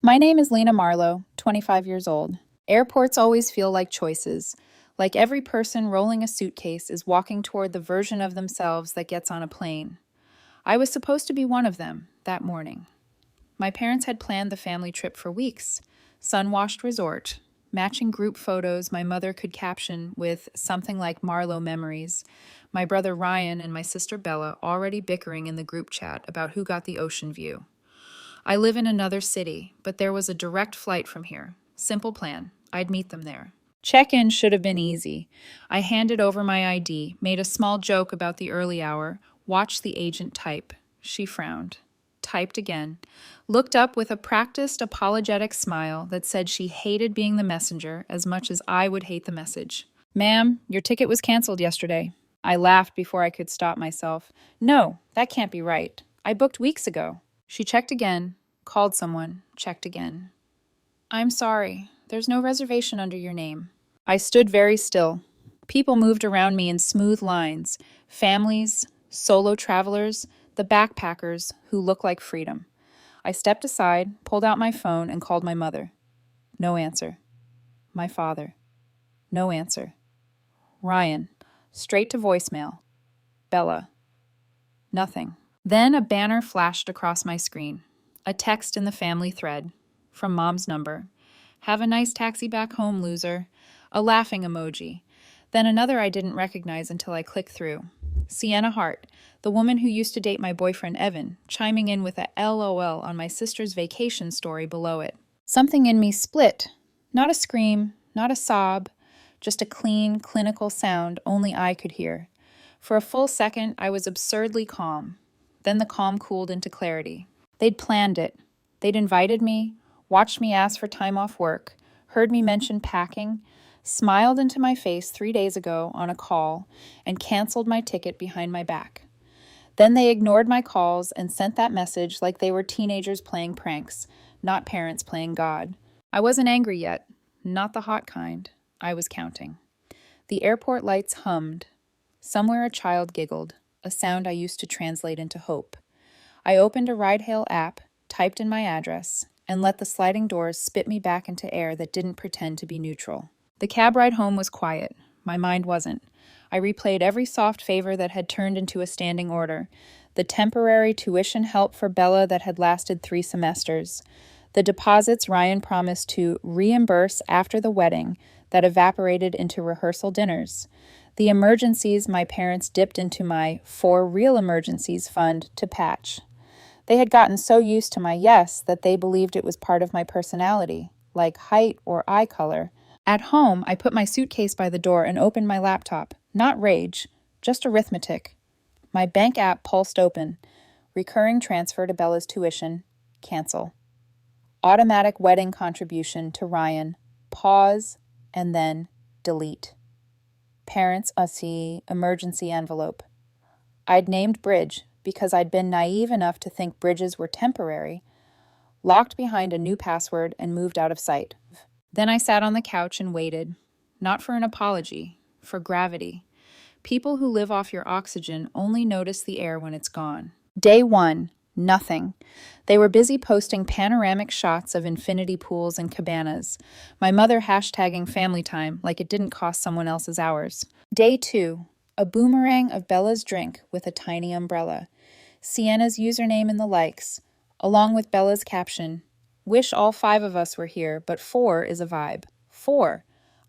My name is Lena Marlowe, 25 years old. Airports always feel like choices. Like every person rolling a suitcase is walking toward the version of themselves that gets on a plane. I was supposed to be one of them that morning. My parents had planned the family trip for weeks. Sun-washed resort, matching group photos my mother could caption with something like Marlowe memories. My brother Ryan and my sister Bella already bickering in the group chat about who got the ocean view. I live in another city, but there was a direct flight from here. Simple plan. I'd meet them there. Check-in should have been easy. I handed over my ID, made a small joke about the early hour, watched the agent type. She frowned. Typed again. Looked up with a practiced, apologetic smile that said she hated being the messenger as much as I would hate the message. Ma'am, your ticket was canceled yesterday. I laughed before I could stop myself. No, that can't be right. I booked weeks ago. She checked again, called someone, checked again. I'm sorry. There's no reservation under your name. I stood very still. People moved around me in smooth lines. Families, solo travelers, the backpackers who look like freedom. I stepped aside, pulled out my phone, and called my mother. No answer. My father. No answer. Ryan. Straight to voicemail. Bella. Nothing. Then a banner flashed across my screen. A text in the family thread. From Mom's number. Have a nice taxi back home, loser. A laughing emoji. Then another I didn't recognize until I clicked through. Sienna Hart, the woman who used to date my boyfriend Evan, chiming in with a LOL on my sister's vacation story below it. Something in me split. Not a scream, not a sob, just a clean, clinical sound only I could hear. For a full second, I was absurdly calm. Then the calm cooled into clarity. They'd planned it. They'd invited me, watched me ask for time off work, heard me mention packing, smiled into my face 3 days ago on a call, and canceled my ticket behind my back. Then they ignored my calls and sent that message like they were teenagers playing pranks, not parents playing God. I wasn't angry yet. Not the hot kind. I was counting. The airport lights hummed. Somewhere a child giggled, a sound I used to translate into hope. I opened a ride-hail app, typed in my address, and let the sliding doors spit me back into air that didn't pretend to be neutral. The cab ride home was quiet. My mind wasn't. I replayed every soft favor that had turned into a standing order. The temporary tuition help for Bella that had lasted 3 semesters. The deposits Ryan promised to reimburse after the wedding that evaporated into rehearsal dinners. The emergencies my parents dipped into my For Real Emergencies fund to patch. They had gotten so used to my yes that they believed it was part of my personality, like height or eye color. At home, I put my suitcase by the door and opened my laptop. Not rage, just arithmetic. My bank app pulsed open. Recurring transfer to Bella's tuition. Cancel. Automatic wedding contribution to Ryan. Pause, and then delete. Parents see emergency envelope. I'd named Bridge because I'd been naive enough to think bridges were temporary, locked behind a new password and moved out of sight. Then I sat on the couch and waited, not for an apology, for gravity. People who live off your oxygen only notice the air when it's gone. Day 1, nothing. They were busy posting panoramic shots of infinity pools and cabanas. My mother hashtagging family time like it didn't cost someone else's hours. Day 2, a boomerang of Bella's drink with a tiny umbrella. Sienna's username in the likes, along with Bella's caption, "Wish all 5 of us were here, but 4 is a vibe." 4.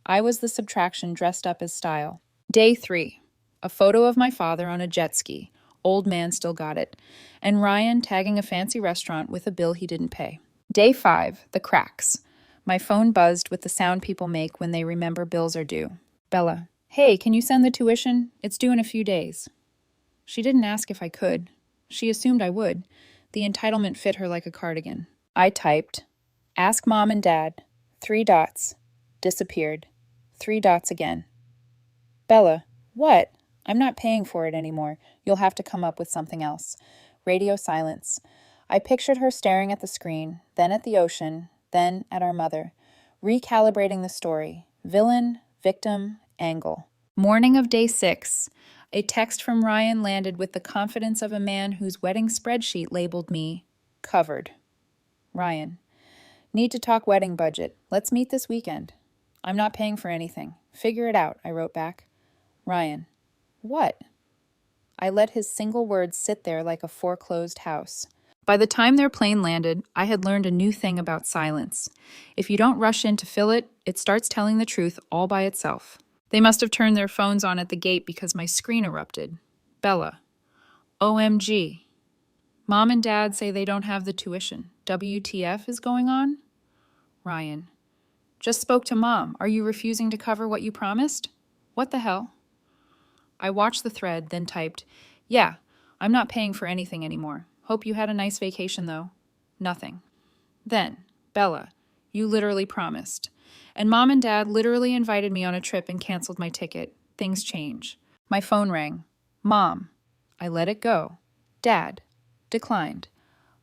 I was the subtraction dressed up as style. Day 3, a photo of my father on a jet ski. Old man still got it. And Ryan tagging a fancy restaurant with a bill he didn't pay. Day 5, the cracks. My phone buzzed with the sound people make when they remember bills are due. Bella, hey, can you send the tuition? It's due in a few days. She didn't ask if I could. She assumed I would. The entitlement fit her like a cardigan. I typed, ask mom and dad. 3 dots. Disappeared. 3 dots again. Bella, what? I'm not paying for it anymore. You'll have to come up with something else. Radio silence. I pictured her staring at the screen, then at the ocean, then at our mother. Recalibrating the story. Villain, victim, angle. Morning of day 6. A text from Ryan landed with the confidence of a man whose wedding spreadsheet labeled me covered. Ryan. Need to talk wedding budget. Let's meet this weekend. I'm not paying for anything. Figure it out, I wrote back. Ryan. What? I let his single words sit there like a foreclosed house. By the time their plane landed, I had learned a new thing about silence. If you don't rush in to fill it, it starts telling the truth all by itself. They must have turned their phones on at the gate because my screen erupted. Bella. OMG. Mom and Dad say they don't have the tuition. WTF is going on? Ryan. Just spoke to Mom. Are you refusing to cover what you promised? What the hell? I watched the thread, then typed, Yeah, I'm not paying for anything anymore. Hope you had a nice vacation, though. Nothing. Then, Bella, you literally promised. And Mom and Dad literally invited me on a trip and canceled my ticket. Things change. My phone rang. Mom. I let it go. Dad. Declined.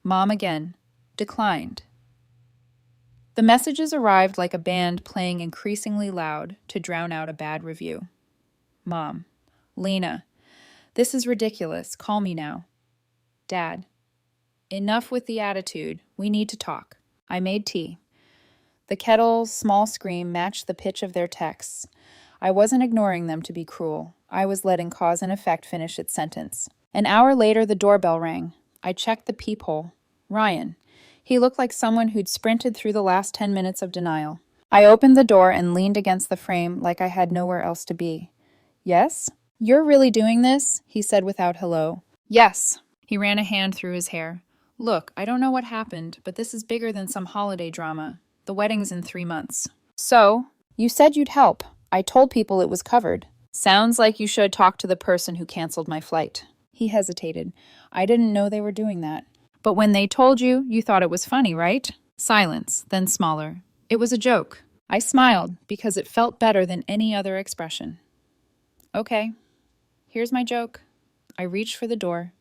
Mom again. Declined. The messages arrived like a band playing increasingly loud to drown out a bad review. Mom. Lena. This is ridiculous. Call me now. Dad. Enough with the attitude. We need to talk. I made tea. The kettle's small scream matched the pitch of their texts. I wasn't ignoring them to be cruel. I was letting cause and effect finish its sentence. An hour later, the doorbell rang. I checked the peephole. Ryan. He looked like someone who'd sprinted through the last 10 minutes of denial. I opened the door and leaned against the frame like I had nowhere else to be. Yes? You're really doing this? He said without hello. Yes. He ran a hand through his hair. Look, I don't know what happened, but this is bigger than some holiday drama. The wedding's in 3 months. So? You said you'd help. I told people it was covered. Sounds like you should talk to the person who canceled my flight. He hesitated. I didn't know they were doing that. But when they told you, you thought it was funny, right? Silence, then smaller. It was a joke. I smiled because it felt better than any other expression. Okay, here's my joke. I reached for the door.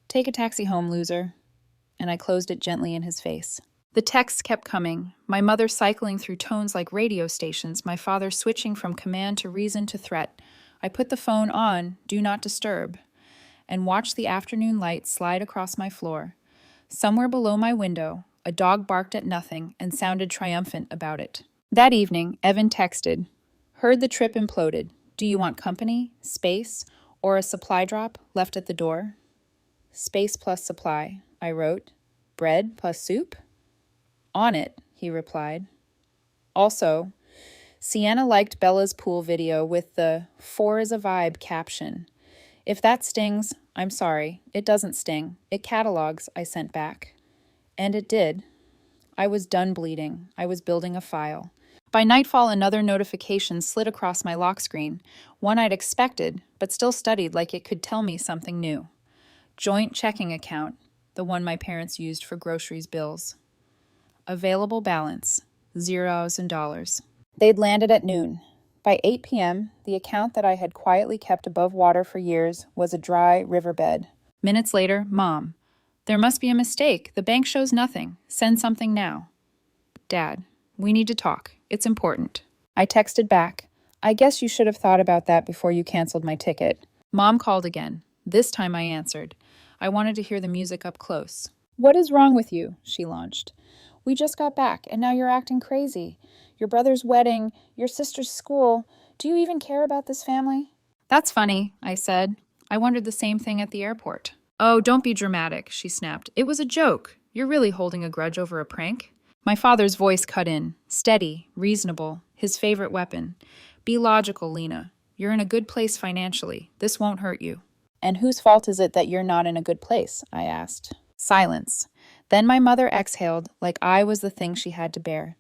Take a taxi home, loser. And I closed it gently in his face. The texts kept coming, my mother cycling through tones like radio stations, my father switching from command to reason to threat. I put the phone on, do not disturb, and watched the afternoon light slide across my floor. Somewhere below my window, a dog barked at nothing and sounded triumphant about it. That evening, Evan texted, Heard the trip imploded. Do you want company, space, or a supply drop left at the door? Space plus supply, I wrote. Bread plus soup? On it, he replied. Also, Sienna liked Bella's pool video with the 4 is a vibe caption. If that stings, I'm sorry. It doesn't sting. It catalogs, I sent back. And it did. I was done bleeding. I was building a file. By nightfall, another notification slid across my lock screen, one I'd expected, but still studied like it could tell me something new. Joint checking account, the one my parents used for groceries bills. Available balance, $0. They'd landed at noon. By 8 p.m., the account that I had quietly kept above water for years was a dry riverbed. Minutes later, Mom. There must be a mistake. The bank shows nothing. Send something now. Dad. We need to talk. It's important. I texted back. I guess you should have thought about that before you canceled my ticket. Mom called again. This time I answered. I wanted to hear the music up close. What is wrong with you? She launched. We just got back, and now you're acting crazy. Your brother's wedding, your sister's school. Do you even care about this family? That's funny, I said. I wondered the same thing at the airport. Oh, don't be dramatic, she snapped. It was a joke. You're really holding a grudge over a prank? My father's voice cut in, steady, reasonable, his favorite weapon. Be logical, Lena. You're in a good place financially. This won't hurt you. And whose fault is it that you're not in a good place? I asked. Silence. Then my mother exhaled like I was the thing she had to bear.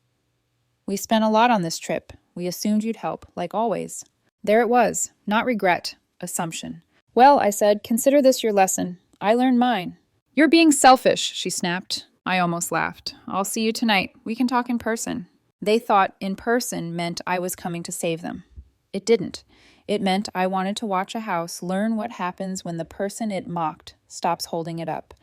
We spent a lot on this trip. We assumed you'd help, like always. There it was. Not regret. Assumption. Well, I said, consider this your lesson. I learned mine. You're being selfish, she snapped. I almost laughed. I'll see you tonight. We can talk in person. They thought in person meant I was coming to save them. It didn't. It meant I wanted to watch a house learn what happens when the person it mocked stops holding it up.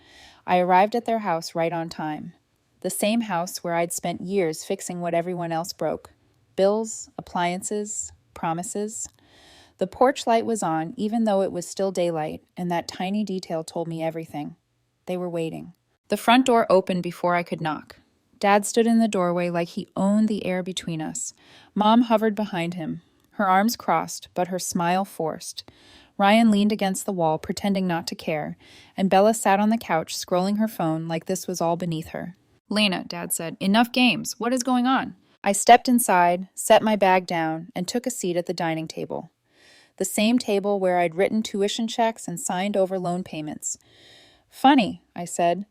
I arrived at their house right on time. The same house where I'd spent years fixing what everyone else broke. Bills, appliances, promises. The porch light was on, even though it was still daylight, and that tiny detail told me everything. They were waiting. The front door opened before I could knock. Dad stood in the doorway like he owned the air between us. Mom hovered behind him, her arms crossed, but her smile forced. Ryan leaned against the wall, pretending not to care, and Bella sat on the couch, scrolling her phone like this was all beneath her. Lena, Dad said, enough games. What is going on? I stepped inside, set my bag down, and took a seat at the dining table. The same table where I'd written tuition checks and signed over loan payments. Funny, I said.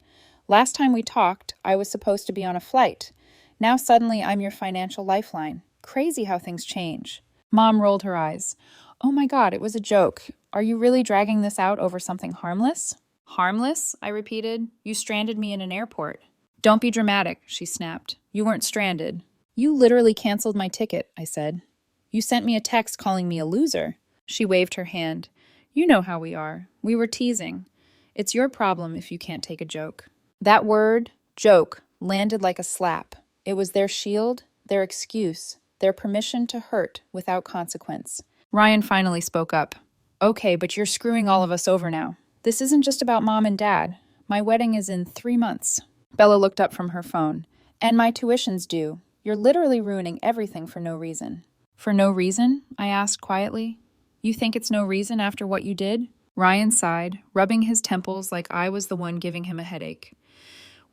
Last time we talked, I was supposed to be on a flight. Now suddenly I'm your financial lifeline. Crazy how things change. Mom rolled her eyes. Oh my God, it was a joke. Are you really dragging this out over something harmless? Harmless? I repeated. You stranded me in an airport. Don't be dramatic, she snapped. You weren't stranded. You literally canceled my ticket, I said. You sent me a text calling me a loser. She waved her hand. You know how we are. We were teasing. It's your problem if you can't take a joke. That word, joke, landed like a slap. It was their shield, their excuse, their permission to hurt without consequence. Ryan finally spoke up. Okay, but you're screwing all of us over now. This isn't just about Mom and Dad. My wedding is in 3 months. Bella looked up from her phone. And my tuition's due. You're literally ruining everything for no reason. For no reason? I asked quietly. You think it's no reason after what you did? Ryan sighed, rubbing his temples like I was the one giving him a headache.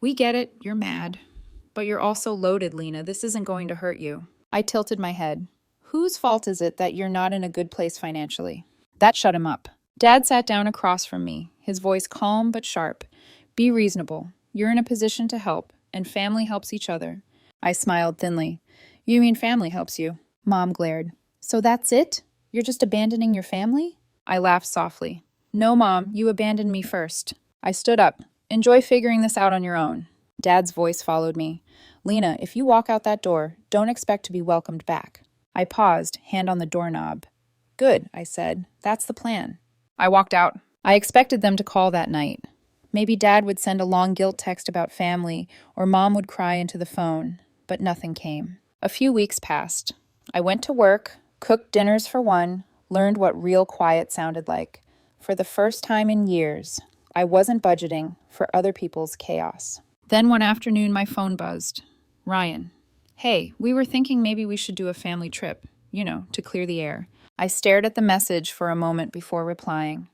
We get it, you're mad. But you're also loaded, Lena. This isn't going to hurt you. I tilted my head. Whose fault is it that you're not in a good place financially? That shut him up. Dad sat down across from me, his voice calm but sharp. Be reasonable. You're in a position to help, and family helps each other. I smiled thinly. You mean family helps you? Mom glared. So that's it? You're just abandoning your family? I laughed softly. No, Mom, you abandoned me first. I stood up. Enjoy figuring this out on your own. Dad's voice followed me. Lena, if you walk out that door, don't expect to be welcomed back. I paused, hand on the doorknob. Good, I said. That's the plan. I walked out. I expected them to call that night. Maybe Dad would send a long guilt text about family, or Mom would cry into the phone, but nothing came. A few weeks passed. I went to work, cooked dinners for one, learned what real quiet sounded like. For the first time in years, I wasn't budgeting for other people's chaos. Then one afternoon, my phone buzzed. Ryan. Hey, we were thinking maybe we should do a family trip, to clear the air. I stared at the message for a moment before replying.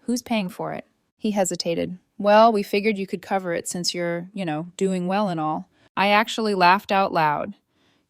Who's paying for it? He hesitated. Well, we figured you could cover it since you're, doing well and all. I actually laughed out loud.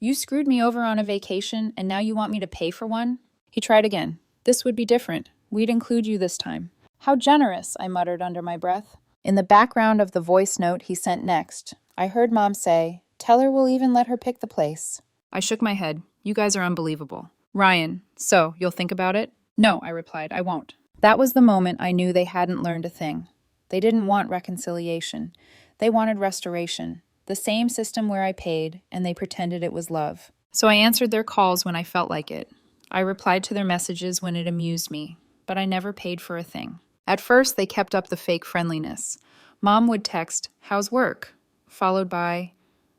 You screwed me over on a vacation, and now you want me to pay for one? He tried again. This would be different. We'd include you this time. How generous, I muttered under my breath. In the background of the voice note he sent next, I heard Mom say, tell her we'll even let her pick the place. I shook my head. You guys are unbelievable. Ryan, so, you'll think about it? No, I replied, I won't. That was the moment I knew they hadn't learned a thing. They didn't want reconciliation. They wanted restoration. The same system where I paid, and they pretended it was love. So I answered their calls when I felt like it. I replied to their messages when it amused me, but I never paid for a thing. At first, they kept up the fake friendliness. Mom would text, how's work? Followed by,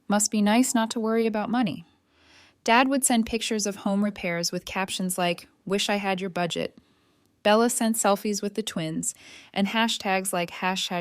must be nice not to worry about money. Dad would send pictures of home repairs with captions like, wish I had your budget. Bella sent selfies with the twins, and hashtags like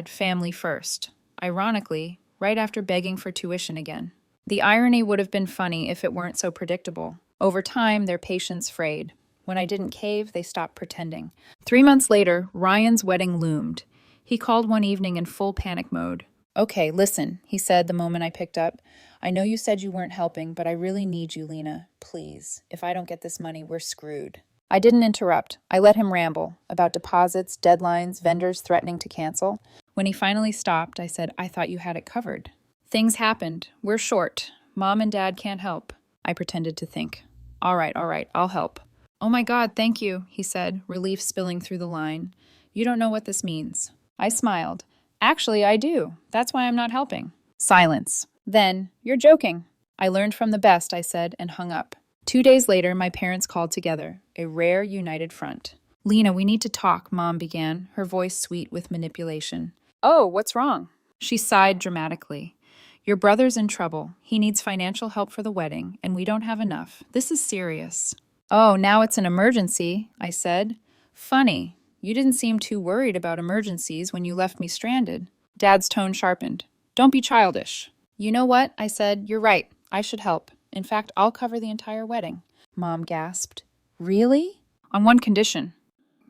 #family first. Ironically, right after begging for tuition again. The irony would have been funny if it weren't so predictable. Over time, their patience frayed. When I didn't cave, they stopped pretending. 3 months later, Ryan's wedding loomed. He called one evening in full panic mode. Okay, listen, he said the moment I picked up. I know you said you weren't helping, but I really need you, Lena. Please. If I don't get this money, we're screwed. I didn't interrupt. I let him ramble about deposits, deadlines, vendors threatening to cancel. When he finally stopped, I said, I thought you had it covered. Things happened. We're short. Mom and Dad can't help. I pretended to think. All right, I'll help. Oh my God, thank you, he said, relief spilling through the line. You don't know what this means. I smiled. Actually, I do. That's why I'm not helping. Silence. Then, you're joking. I learned from the best, I said, and hung up. 2 days later, my parents called together, a rare united front. Lena, we need to talk, Mom began, her voice sweet with manipulation. Oh, what's wrong? She sighed dramatically. Your brother's in trouble. He needs financial help for the wedding, and we don't have enough. This is serious. Oh, now it's an emergency, I said. Funny. You didn't seem too worried about emergencies when you left me stranded. Dad's tone sharpened. Don't be childish. You know what? I said, you're right. I should help. In fact, I'll cover the entire wedding. Mom gasped. Really? On one condition,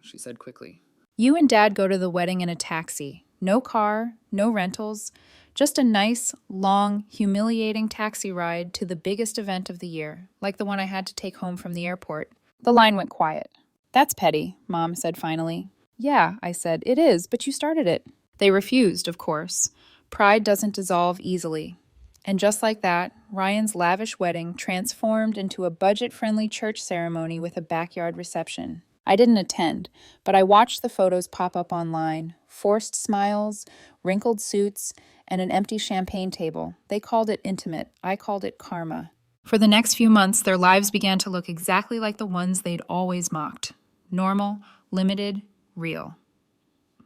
she said quickly. You and Dad go to the wedding in a taxi. No car, no rentals, just a nice, long, humiliating taxi ride to the biggest event of the year, like the one I had to take home from the airport. The line went quiet. That's petty, Mom said finally. Yeah, I said, it is, but you started it. They refused, of course. Pride doesn't dissolve easily. And just like that, Ryan's lavish wedding transformed into a budget-friendly church ceremony with a backyard reception. I didn't attend, but I watched the photos pop up online. Forced smiles, wrinkled suits, and an empty champagne table. They called it intimate. I called it karma. For the next few months, their lives began to look exactly like the ones they'd always mocked. Normal, limited, real.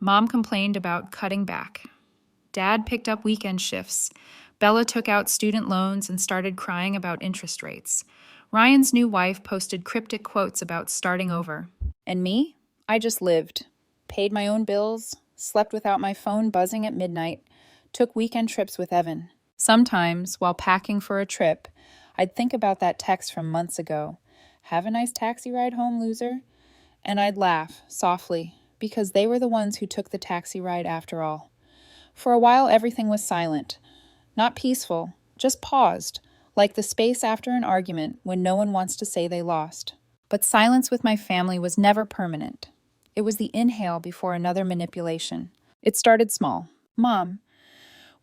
Mom complained about cutting back. Dad picked up weekend shifts. Bella took out student loans and started crying about interest rates. Ryan's new wife posted cryptic quotes about starting over. And me? I just lived. Paid my own bills, slept without my phone buzzing at midnight, took weekend trips with Evan. Sometimes, while packing for a trip, I'd think about that text from months ago. Have a nice taxi ride home, loser. And I'd laugh, softly, because they were the ones who took the taxi ride after all. For a while, everything was silent. Not peaceful, just paused, like the space after an argument when no one wants to say they lost. But silence with my family was never permanent. It was the inhale before another manipulation. It started small. Mom,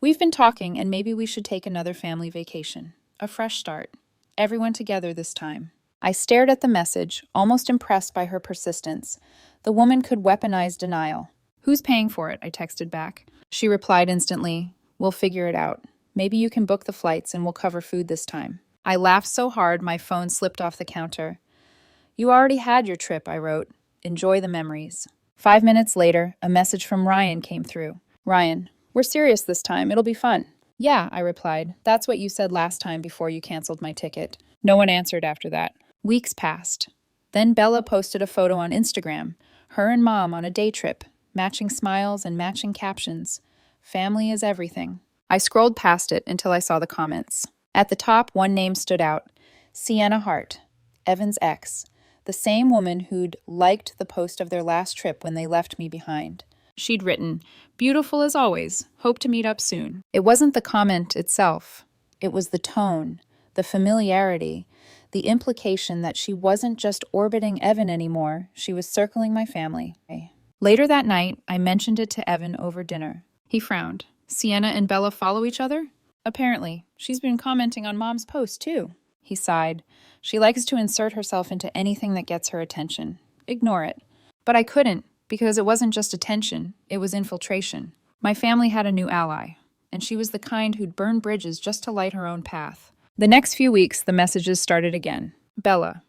we've been talking and maybe we should take another family vacation. A fresh start. Everyone together this time. I stared at the message, almost impressed by her persistence. The woman could weaponize denial. Who's paying for it? I texted back. She replied instantly, we'll figure it out. Maybe you can book the flights and we'll cover food this time. I laughed so hard my phone slipped off the counter. You already had your trip, I wrote. Enjoy the memories. 5 minutes later, a message from Ryan came through. Ryan, we're serious this time. It'll be fun. Yeah, I replied. That's what you said last time before you canceled my ticket. No one answered after that. Weeks passed. Then Bella posted a photo on Instagram. Her and Mom on a day trip. Matching smiles and matching captions. Family is everything. I scrolled past it until I saw the comments. At the top, one name stood out. Sienna Hart, Evan's ex. The same woman who'd liked the post of their last trip when they left me behind. She'd written, beautiful as always, hope to meet up soon. It wasn't the comment itself. It was the tone, the familiarity, the implication that she wasn't just orbiting Evan anymore, she was circling my family. Later that night, I mentioned it to Evan over dinner. He frowned. Sienna and Bella follow each other? Apparently. She's been commenting on Mom's post, too. He sighed. She likes to insert herself into anything that gets her attention. Ignore it. But I couldn't, because it wasn't just attention, it was infiltration. My family had a new ally, and she was the kind who'd burn bridges just to light her own path. The next few weeks, the messages started again. Bella,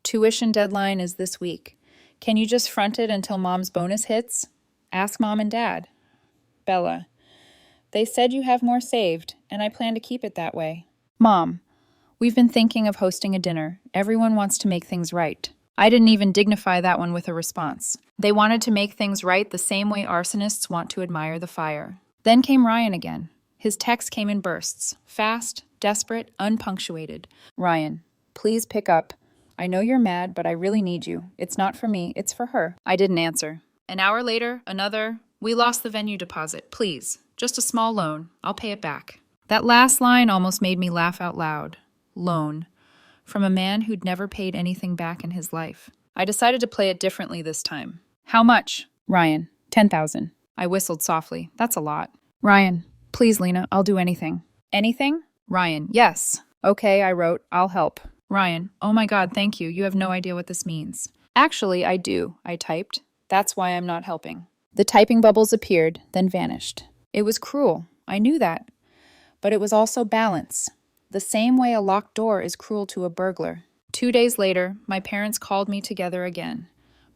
tuition deadline is this week. Can you just front it until Mom's bonus hits? Ask Mom and Dad. Bella, they said you have more saved, and I plan to keep it that way. Mom, we've been thinking of hosting a dinner. Everyone wants to make things right. I didn't even dignify that one with a response. They wanted to make things right the same way arsonists want to admire the fire. Then came Ryan again. His text came in bursts, fast, desperate, unpunctuated. Ryan, please pick up. I know you're mad, but I really need you. It's not for me, it's for her. I didn't answer. An hour later, another, we lost the venue deposit, please. Just a small loan. I'll pay it back. That last line almost made me laugh out loud. Loan. From a man who'd never paid anything back in his life. I decided to play it differently this time. How much? Ryan, 10,000. I whistled softly. That's a lot. Ryan, please, Lena, I'll do anything. Anything? Ryan, yes. Okay, I wrote, I'll help. Ryan, oh my God, thank you. You have no idea what this means. Actually, I do, I typed. That's why I'm not helping. The typing bubbles appeared, then vanished. It was cruel. I knew that. But it was also balance. The same way a locked door is cruel to a burglar. 2 days later, my parents called me together again.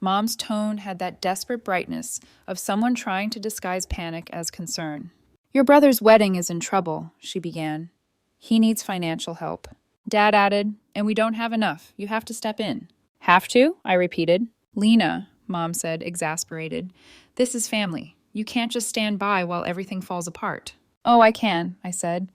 Mom's tone had that desperate brightness of someone trying to disguise panic as concern. Your brother's wedding is in trouble, she began. He needs financial help. Dad added, and we don't have enough. You have to step in. Have to? I repeated. Lena, Mom said, exasperated. This is family. You can't just stand by while everything falls apart. Oh, I can, I said.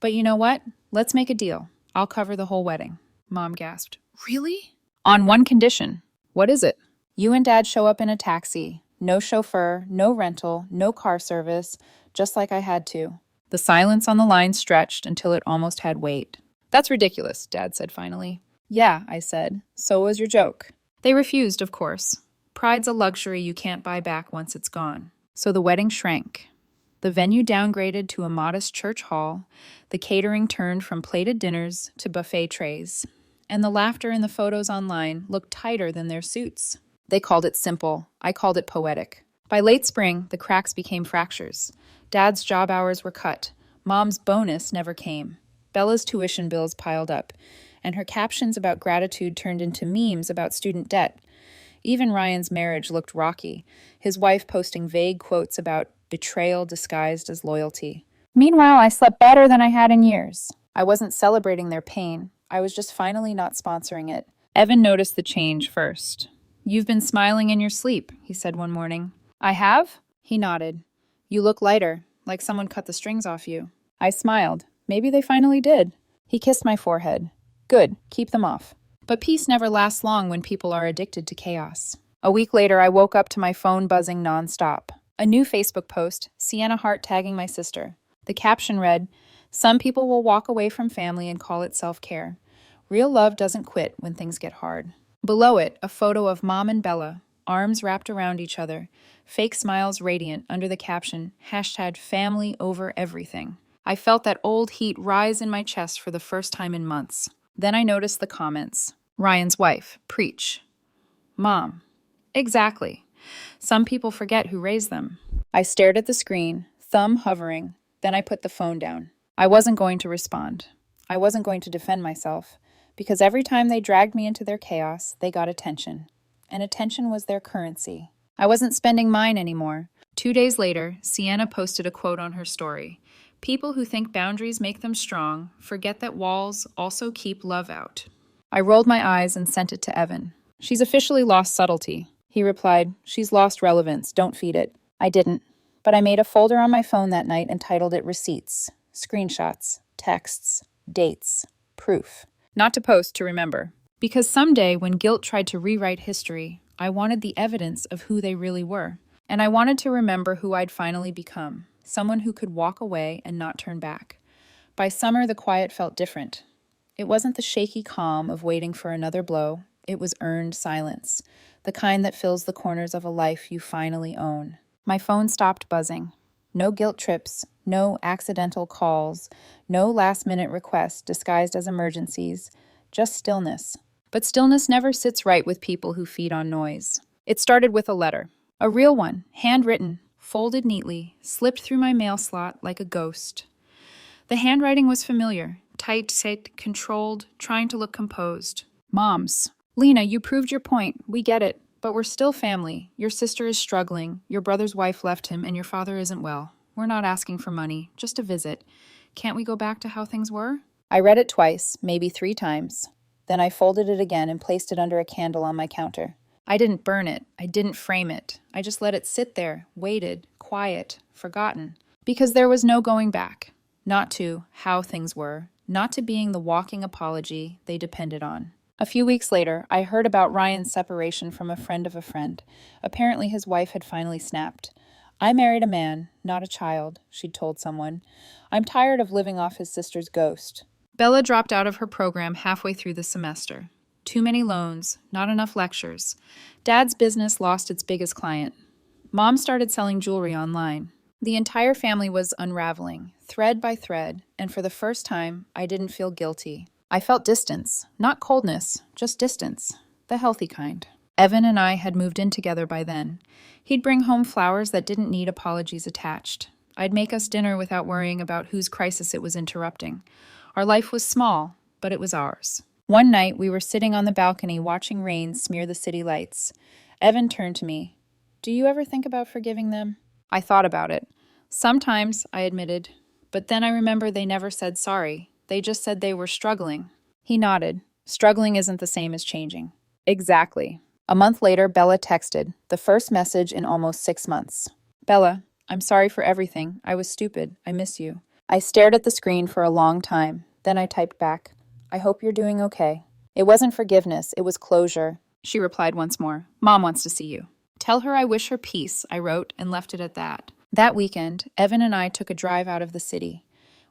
But you know what? Let's make a deal. I'll cover the whole wedding. Mom gasped. Really? On one condition. What is it? You and Dad show up in a taxi. No chauffeur, no rental, no car service, just like I had to. The silence on the line stretched until it almost had weight. That's ridiculous, Dad said finally. Yeah, I said. So was your joke. They refused, of course. Pride's a luxury you can't buy back once it's gone. So the wedding shrank. The venue downgraded to a modest church hall. The catering turned from plated dinners to buffet trays. And the laughter in the photos online looked tighter than their suits. They called it simple. I called it poetic. By late spring, the cracks became fractures. Dad's job hours were cut. Mom's bonus never came. Bella's tuition bills piled up, and her captions about gratitude turned into memes about student debt. Even Ryan's marriage looked rocky, his wife posting vague quotes about betrayal disguised as loyalty. Meanwhile, I slept better than I had in years. I wasn't celebrating their pain. I was just finally not sponsoring it. Evan noticed the change first. You've been smiling in your sleep, he said one morning. I have? He nodded. You look lighter, like someone cut the strings off you. I smiled. Maybe they finally did. He kissed my forehead. Good, keep them off. But peace never lasts long when people are addicted to chaos. A week later, I woke up to my phone buzzing nonstop. A new Facebook post, Sienna heart tagging my sister. The caption read, "Some people will walk away from family and call it self-care. Real love doesn't quit when things get hard." Below it, a photo of Mom and Bella, arms wrapped around each other, fake smiles radiant under the caption, #family over everything. I felt that old heat rise in my chest for the first time in months. Then I noticed the comments. Ryan's wife, preach. Mom. Exactly. Some people forget who raised them. I stared at the screen, thumb hovering, then I put the phone down. I wasn't going to respond. I wasn't going to defend myself, because every time they dragged me into their chaos, they got attention. And attention was their currency. I wasn't spending mine anymore. 2 days later, Sienna posted a quote on her story. People who think boundaries make them strong forget that walls also keep love out. I rolled my eyes and sent it to Evan. She's officially lost subtlety. He replied, she's lost relevance, don't feed it. I didn't. But I made a folder on my phone that night and titled it Receipts, Screenshots, Texts, Dates, Proof. Not to post, to remember. Because someday, when guilt tried to rewrite history, I wanted the evidence of who they really were. And I wanted to remember who I'd finally become, someone who could walk away and not turn back. By summer, the quiet felt different. It wasn't the shaky calm of waiting for another blow. It was earned silence, the kind that fills the corners of a life you finally own. My phone stopped buzzing. No guilt trips, no accidental calls, no last-minute requests disguised as emergencies, just stillness. But stillness never sits right with people who feed on noise. It started with a letter. A real one, handwritten, folded neatly, slipped through my mail slot like a ghost. The handwriting was familiar, tight, set, controlled, trying to look composed. Mom's. Lena, you proved your point. We get it. But we're still family. Your sister is struggling. Your brother's wife left him, and your father isn't well. We're not asking for money, just a visit. Can't we go back to how things were? I read it twice, maybe 3 times. Then I folded it again and placed it under a candle on my counter. I didn't burn it. I didn't frame it. I just let it sit there, waited, quiet, forgotten. Because there was no going back. Not to how things were. Not to being the walking apology they depended on. A few weeks later, I heard about Ryan's separation from a friend of a friend. Apparently his wife had finally snapped. I married a man, not a child, she'd told someone. I'm tired of living off his sister's ghost. Bella dropped out of her program halfway through the semester. Too many loans, not enough lectures. Dad's business lost its biggest client. Mom started selling jewelry online. The entire family was unraveling, thread by thread, and for the first time, I didn't feel guilty. I felt distance, not coldness, just distance, the healthy kind. Evan and I had moved in together by then. He'd bring home flowers that didn't need apologies attached. I'd make us dinner without worrying about whose crisis it was interrupting. Our life was small, but it was ours. One night, we were sitting on the balcony watching rain smear the city lights. Evan turned to me. Do you ever think about forgiving them? I thought about it. Sometimes, I admitted, but then I remember they never said sorry. They just said they were struggling. He nodded. Struggling isn't the same as changing. Exactly. A month later, Bella texted, the first message in almost 6 months. Bella, I'm sorry for everything. I was stupid. I miss you. I stared at the screen for a long time. Then I typed back, I hope you're doing okay. It wasn't forgiveness, it was closure. She replied once more, Mom wants to see you. Tell her I wish her peace, I wrote, and left it at that. That weekend, Evan and I took a drive out of the city.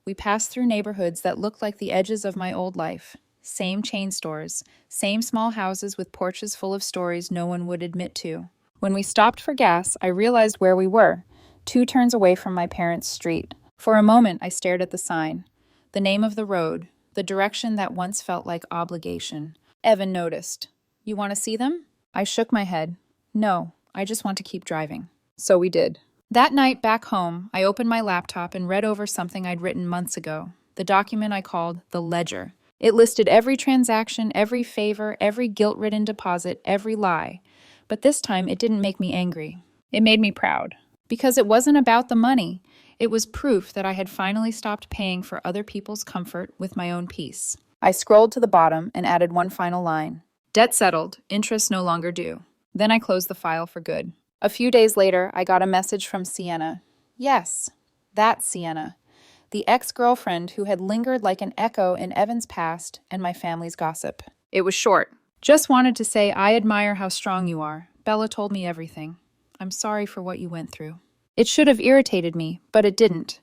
We passed through neighborhoods that looked like the edges of my old life. Same chain stores, same small houses with porches full of stories no one would admit to. When we stopped for gas, I realized where we were, 2 turns away from my parents' street. For a moment, I stared at the sign. The name of the road, the direction that once felt like obligation. Evan noticed. You want to see them? I shook my head. No, I just want to keep driving. So we did. That night back home, I opened my laptop and read over something I'd written months ago, the document I called the ledger. It listed every transaction, every favor, every guilt-ridden deposit, every lie. But this time, it didn't make me angry. It made me proud. Because it wasn't about the money. It was proof that I had finally stopped paying for other people's comfort with my own peace. I scrolled to the bottom and added one final line. Debt settled, interest no longer due. Then I closed the file for good. A few days later, I got a message from Sienna. Yes, that Sienna. The ex-girlfriend who had lingered like an echo in Evan's past and my family's gossip. It was short. Just wanted to say I admire how strong you are. Bella told me everything. I'm sorry for what you went through. It should have irritated me, but it didn't.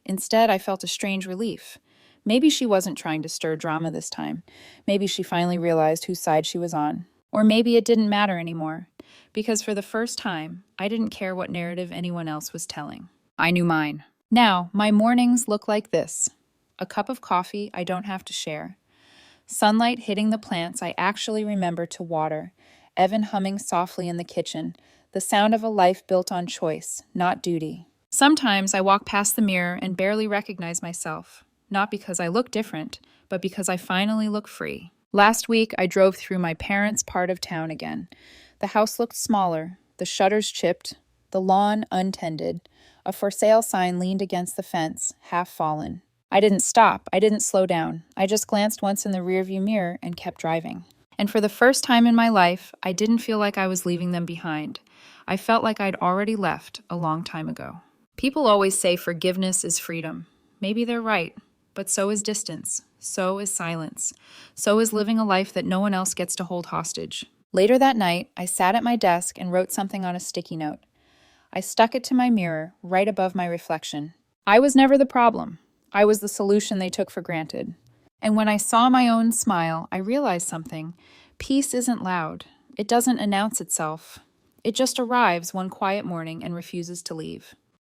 Instead, I felt a strange relief. Maybe she wasn't trying to stir drama this time. Maybe she finally realized whose side she was on. Or maybe it didn't matter anymore. Because for the first time, I didn't care what narrative anyone else was telling. I knew mine. Now, my mornings look like this. A cup of coffee I don't have to share. Sunlight hitting the plants I actually remember to water. Evan humming softly in the kitchen. The sound of a life built on choice, not duty. Sometimes I walk past the mirror and barely recognize myself. Not because I look different, but because I finally look free. Last week, I drove through my parents' part of town again. The house looked smaller, the shutters chipped, the lawn untended. A for sale sign leaned against the fence, half fallen. I didn't stop. I didn't slow down. I just glanced once in the rearview mirror and kept driving. And for the first time in my life, I didn't feel like I was leaving them behind. I felt like I'd already left a long time ago. People always say forgiveness is freedom. Maybe they're right, but so is distance. So is silence. So is living a life that no one else gets to hold hostage. Later that night, I sat at my desk and wrote something on a sticky note. I stuck it to my mirror, right above my reflection. I was never the problem. I was the solution they took for granted. And when I saw my own smile, I realized something. Peace isn't loud. It doesn't announce itself. It just arrives one quiet morning and refuses to leave.